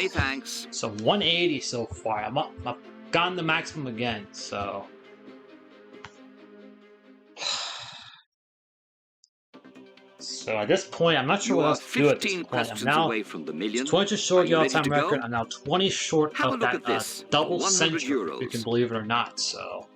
Many thanks. So 180 so far. I've gotten the maximum again, so... So at this point, I'm not sure what else to do at this point. I'm now away from the million. 20 short of the all-time record. Go? I'm now 20 short Have of that double century, if you can believe it or not. So,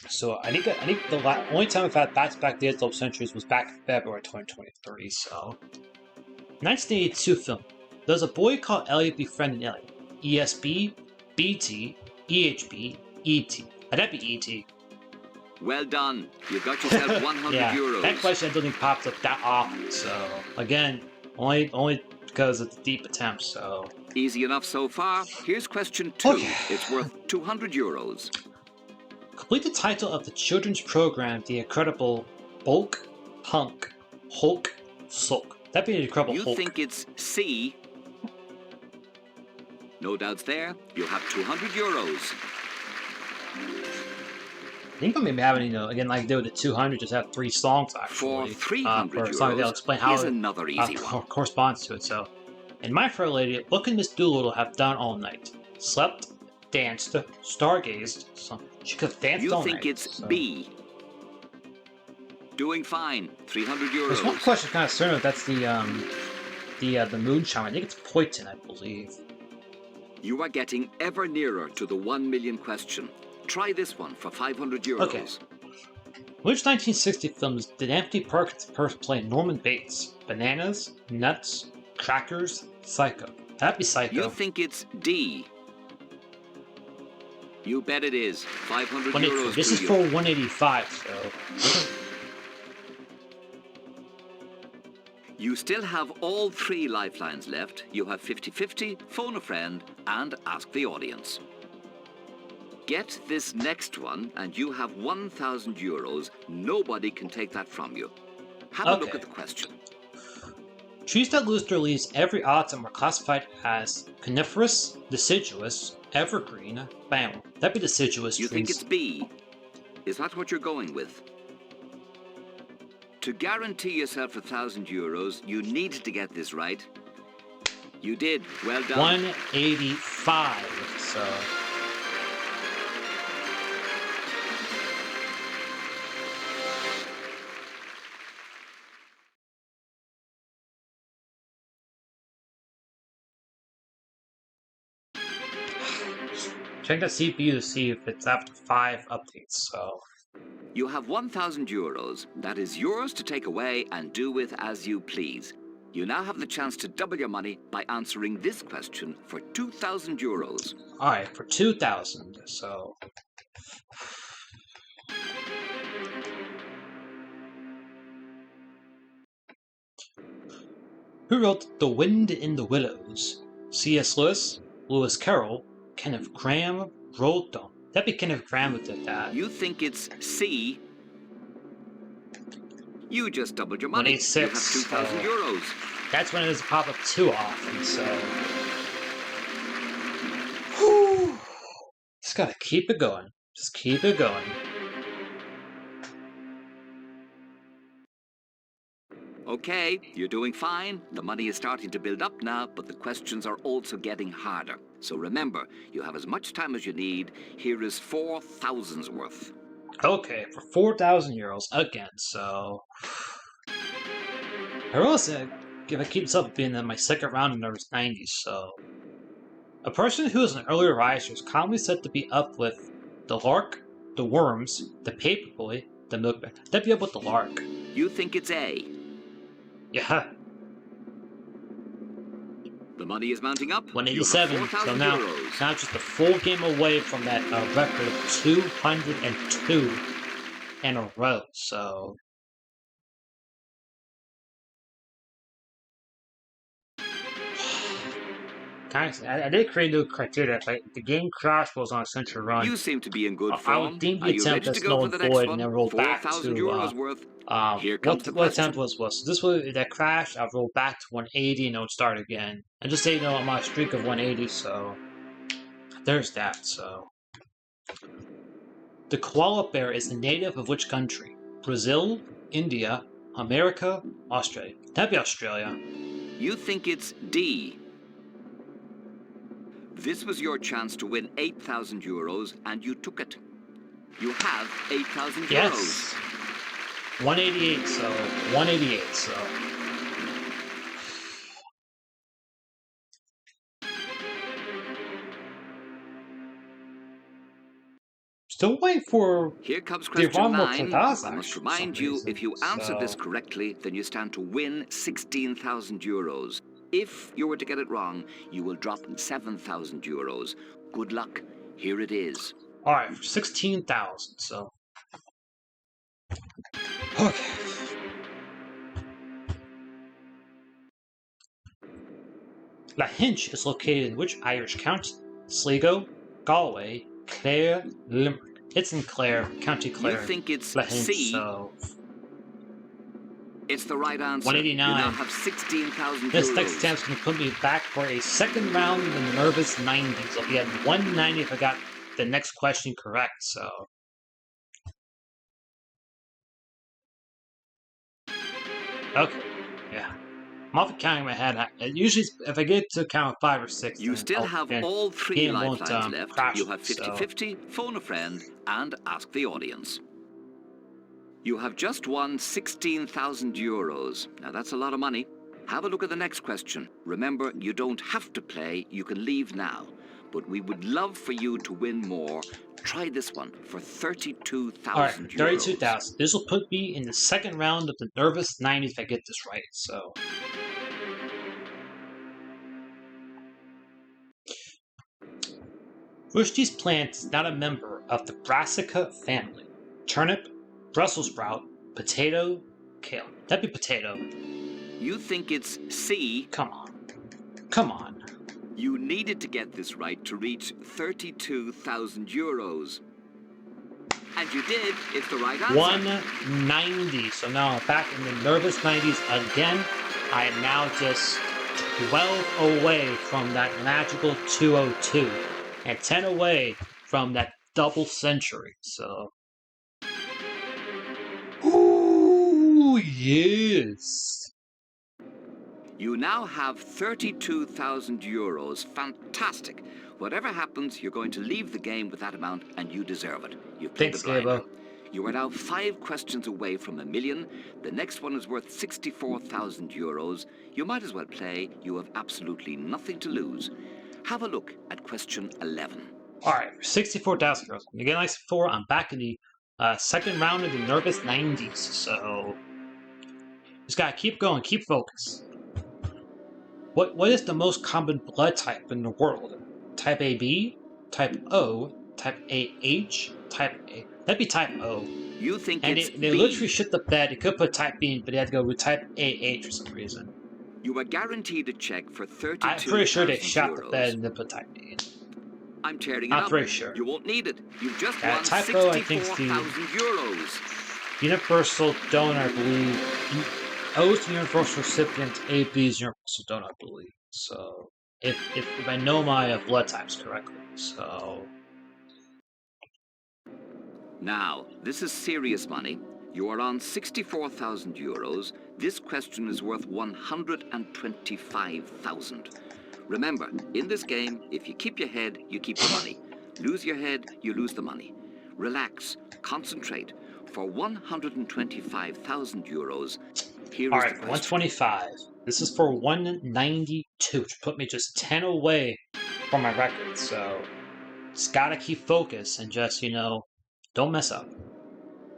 so I think the only time I've had back-to-back days double centuries was back in February 2023. So, 1982 film. There's a boy called Elliot befriending Elliot. ESB, BT, EHB, ET. That'd be ET. Well done. You've got yourself 100 yeah, euros. That question doesn't pop up that often, so again, only because of the deep attempt, so... Easy enough so far. Here's question 2. Okay. It's worth 200 euros. Complete the title of the children's program, The Incredible Bulk, Hunk, Hulk, Sulk. That'd be the Incredible You Hulk. think it's C? No doubts there. You'll have 200 euros. I think I'm maybe having, again, like they did with the 200, just have 3 songs actually. For 300 for a song, they'll explain how here's it another easy one. corresponds to it. So, in My Fair Lady, what can Miss Doolittle have done all night? Slept, danced, stargazed. So she could have danced all night. You think it's B? Doing fine. 300 euros. There's one question kind of certain if that's the moonshine. I think it's Poitin, I believe. You are getting ever nearer to the 1 million question. Try this one for 500 euros. Okay. Which 1960 films did Anthony Perkins play Norman Bates? Bananas, Nuts, Crackers, Psycho. That'd be Psycho. You think it's D? You bet it is. 500 euros. This is for 185, so... You still have all 3 lifelines left. You have 50-50, phone a friend, and ask the audience. Get this next one, and you have 1,000 euros. Nobody can take that from you. Have a look at the question. Trees that lose their leaves every autumn are classified as coniferous, deciduous, evergreen, bam. That'd be deciduous You trees. think it's B? Is that what you're going with? To guarantee yourself 1,000 euros, you need to get this right. You did. Well done. 185, so... Check the CPU to see if it's after 5 updates, so... You have 1,000 euros. That is yours to take away and do with as you please. You now have the chance to double your money by answering this question for 2,000 euros. Alright, for 2,000, so... Who wrote The Wind in the Willows? C.S. Lewis, Lewis Carroll, Kenneth Grahame, Roald Dahl. That'd be Kenneth Grahame who did that. You think it's C? You just doubled your money. 186. You have 2,000 euros. That's when it doesn't pop up too often, so... Whew. Just gotta keep it going. Just keep it going. Okay, you're doing fine. The money is starting to build up now, but the questions are also getting harder. So remember, you have as much time as you need. Here is 4,000's worth. Okay, for 4,000 euros again, so... I realize if I keep this up being in my second round in the 90s, so... A person who is an early riser is commonly said to be up with the lark, the worms, the paperboy, the milkman. That'd be up with the lark. You think it's A? Yeah. The money is mounting up. 187. So now just a full game away from that record of 202 in a row. So. I did create a new criteria. If the game crashed was on a century run, you seem to be in good I form. would deem the attempt as null and void and then roll back to what attempt was. So this was that crash. I'll roll back to 180 and it'll start again. And just say I'm on a streak of 180. So there's that. So the koala bear is the native of which country? Brazil, India, America, Australia. That'd be Australia. You think it's D. This was your chance to win 8,000 euros, and you took it. You have 8,000 euros. Yes. 188, so 188, so. Still waiting for. Here comes question 9. Class, I must remind you, if you answer this correctly, then you stand to win 16,000 euros. If you were to get it wrong, you will drop 7,000 euros. Good luck. Here it is. All right, 16,000. So. Okay. Lahinch is located in which Irish county? Sligo, Galway, Clare, Limerick. It's in Clare, County Clare. You think it's Lahinch, C. So. It's the right answer. 189. You now have 16,000 euros. This next attempt is going to put me back for a second round in the nervous 90s. I'll be at 190 if I got the next question correct, so. Okay, yeah. I'm off counting my head. Usually, if I get to count 5 or 6, you still have all 3 lifelines left. Crash, you have 50-50, phone a friend, and ask the audience. You have just won 16,000 euros. Now that's a lot of money. Have a look at the next question. Remember, you don't have to play. You can leave now. But we would love for you to win more. Try this one for 32,000 All right, euros. 32,000. This will put me in the second round of the nervous 90 if I get this right. So. Which of these plants is not a member of the Brassica family? Turnip, Brussels sprout, potato, kale. That'd be potato. You think it's C. Come on. Come on. You needed to get this right to reach 32,000 euros. And you did. It's the right answer. 190. So now I'm back in the nervous 90s again. I am now just 12 away from that magical 202. And 10 away from that double century. So. Ooh, yes. You now have 32,000 euros. Fantastic. Whatever happens, you're going to leave the game with that amount, and you deserve it. You've played the blinder. You are now 5 questions away from $1 million. The next one is worth 64,000 euros. You might as well play. You have absolutely nothing to lose. Have a look at question 11. All right, 64,000 euros. Again, like before, I'm back in the second round of the nervous 90s. So just gotta keep going, keep focus. What is the most common blood type in the world? Type AB, type O, type AH, type A. That'd be type O. You think and it's they literally shit the bed. They could put type B, but they had to go with type AH for some reason. You were guaranteed a check for 32,000 euros. I'm pretty sure they shot the bed and then put type B in. I'm tearing it up. I'm pretty sure. You won't need it. You've just won type O, I think, 64,000 euros. Universal donor, I believe. O's the universal recipient, AB's universal donor, I believe. So, if I know my blood types correctly, so. Now, this is serious money. You are on 64,000 euros. This question is worth 125,000. Remember, in this game, if you keep your head, you keep the money. Lose your head, you lose the money. Relax, concentrate. For 125,000 euros, here is the question. 125. This is for 192, which put me just 10 away from my record. So, just gotta keep focus and just, don't mess up.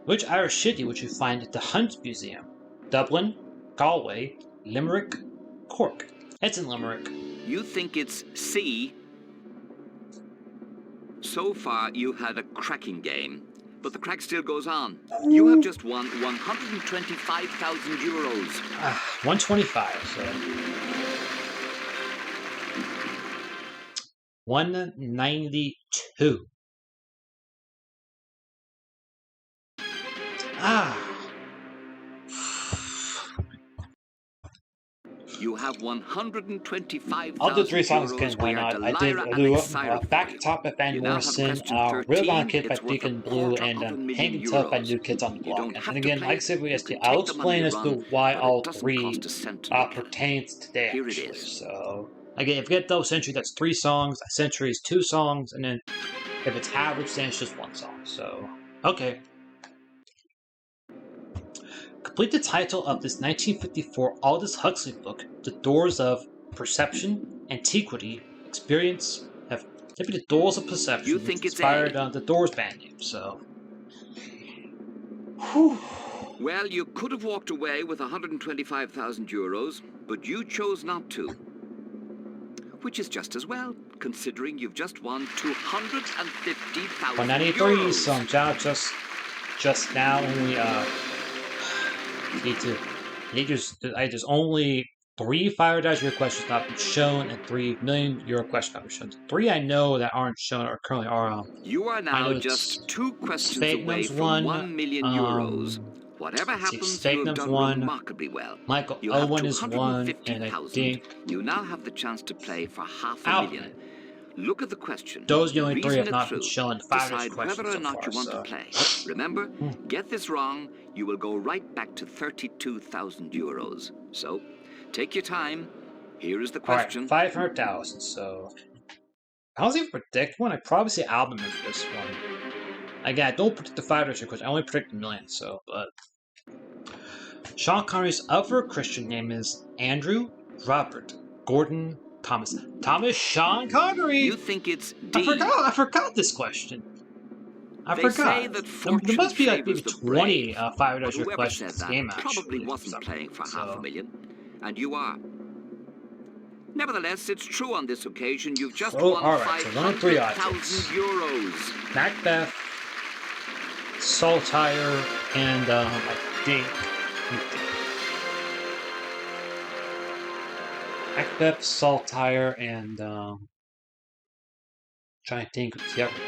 Which Irish city would you find at the Hunt Museum? Dublin, Galway, Limerick, Cork. It's in Limerick. You think it's C. So far, you had a cracking game, but the crack still goes on. You have just won 125,000 euros. 125, so. 192. You have 125,000 I'll do 3 songs euros. again, why We are not? I did Delira and do Exira for Back you. Top by Van You now have Morrison, question Real 13. On Kid by It's worth Deacon a Blue, quarter and of a million Hanging Tough by euros. New Kids on the You Block. don't have And to again, play. like I said You previously, can I'll take the money explain to as to run, why but all it doesn't 3 cost a cent to make it. pertains today, Here it actually. is. So, again, if you get Double Century, that's 3 songs. A Century is 2 songs, and then if it's average, then it's just 1 song. So, okay. Complete the title of this 1954 Aldous Huxley book, The Doors of Perception, Antiquity, Experience, have maybe the Doors of Perception, You which think it's inspired A? the Doors band name. So, whew. Well, you could have walked away with 125,000 euros, but you chose not to. Which is just as well, considering you've just won 250,000 193. euros. So I'm just now only there's only 3 $5 questions not been shown and 3 million euro questions not been shown. 3 I know that aren't shown or currently are. You are I now know just 2 questions away Spagnum's from 1. 1 million euros. Whatever happens, you have Spagnum's done 1. remarkably well. Michael You have Owen is 1, and I 250,000. think You now have the chance to play for half a Alvin. million. Look at the question. Those are the only 3 Reason have it not been through. shown. The Decide questions whether or so not far, you want so. to play. Remember, get this wrong, you will go right back to 32,000 euros. So, take your time. Here is the question. Alright, 500,000, so... I don't even predict one. I probably say album for this one. Again, I don't predict the $5 question. I only predict the million, so, but... Sean Connery's other Christian name is Andrew Robert Gordon Thomas. Thomas Sean Connery! You think it's D. I forgot this question. They say that fortune there must be like maybe favors the 20 brave, $5 but whoever questions said in this that game, probably actually. wasn't playing for So- half a million, and you are. Nevertheless, it's true on this occasion. You've just won alright, so only 3 500,000 objects. euros. Macbeth, Saltire, and I think Macbeth, Saltire, and trying to think of the other one.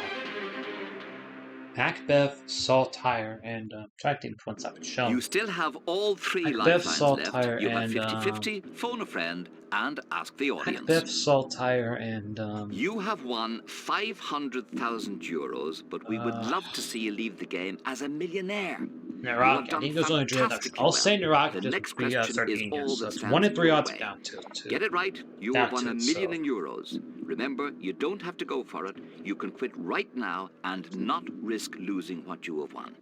Macbeth, Saltire, and trying to think which ones I've been shown. You still have all 3 Macbeth, lifelines Saltire, left. You have and 50-50, phone a friend, and ask the audience. Macbeth, Saltire, and You have won 500,000 euros, but we would love to see you leave the game as a millionaire. Naraki. I think those only 3 reductions. I'll say Naraki just next would be question is Sardinia. all So that it's stands 1 in 3 your odds way. down to. Get it right, you down have won to a it, million so. in euros. Remember, you don't have to go for it. You can quit right now and not risk losing what you have won.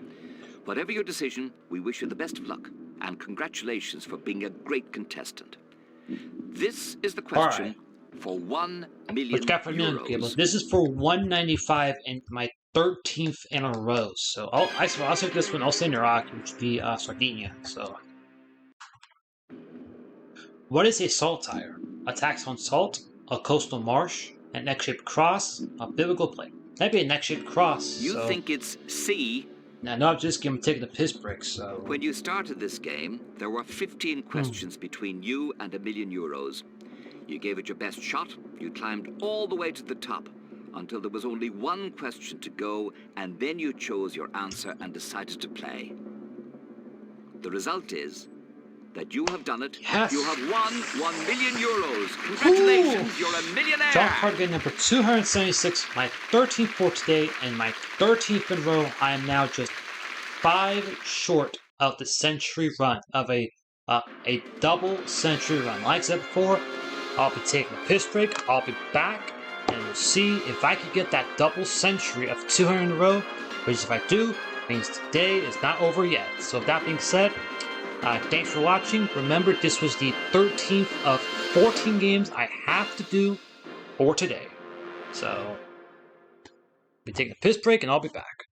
Whatever your decision, we wish you the best of luck, and congratulations for being a great contestant. This is the question for 1 million euros. This is for 195 and my 13th in a row. So I'll say this one. I'll say Naraki, which would be Sardinia. So, what is a saltire? A tax on salt, a coastal marsh, an neck-shaped cross, a biblical plate. That'd be a neck-shaped cross. You think it's C? Now, no, I'm just taking a piss break. So when you started this game, there were 15 questions between you and €1 million. You gave it your best shot. You climbed all the way to the top until there was only 1 question to go, and then you chose your answer and decided to play. The result is that you have done it. Yes. You have won €1 million. Congratulations, you're a millionaire. John Carpenter, number 276, my 13th for today, and my 13th in a row. I am now just 5 short of the century run of a double century run. Like I said before, I'll be taking a piss break. I'll be back, and we'll see if I can get that double century of 200 in a row. Which, if I do, means today is not over yet. So, with that being said, thanks for watching. Remember, this was the 13th of 14 games I have to do for today. So, I'll be taking a piss break, and I'll be back.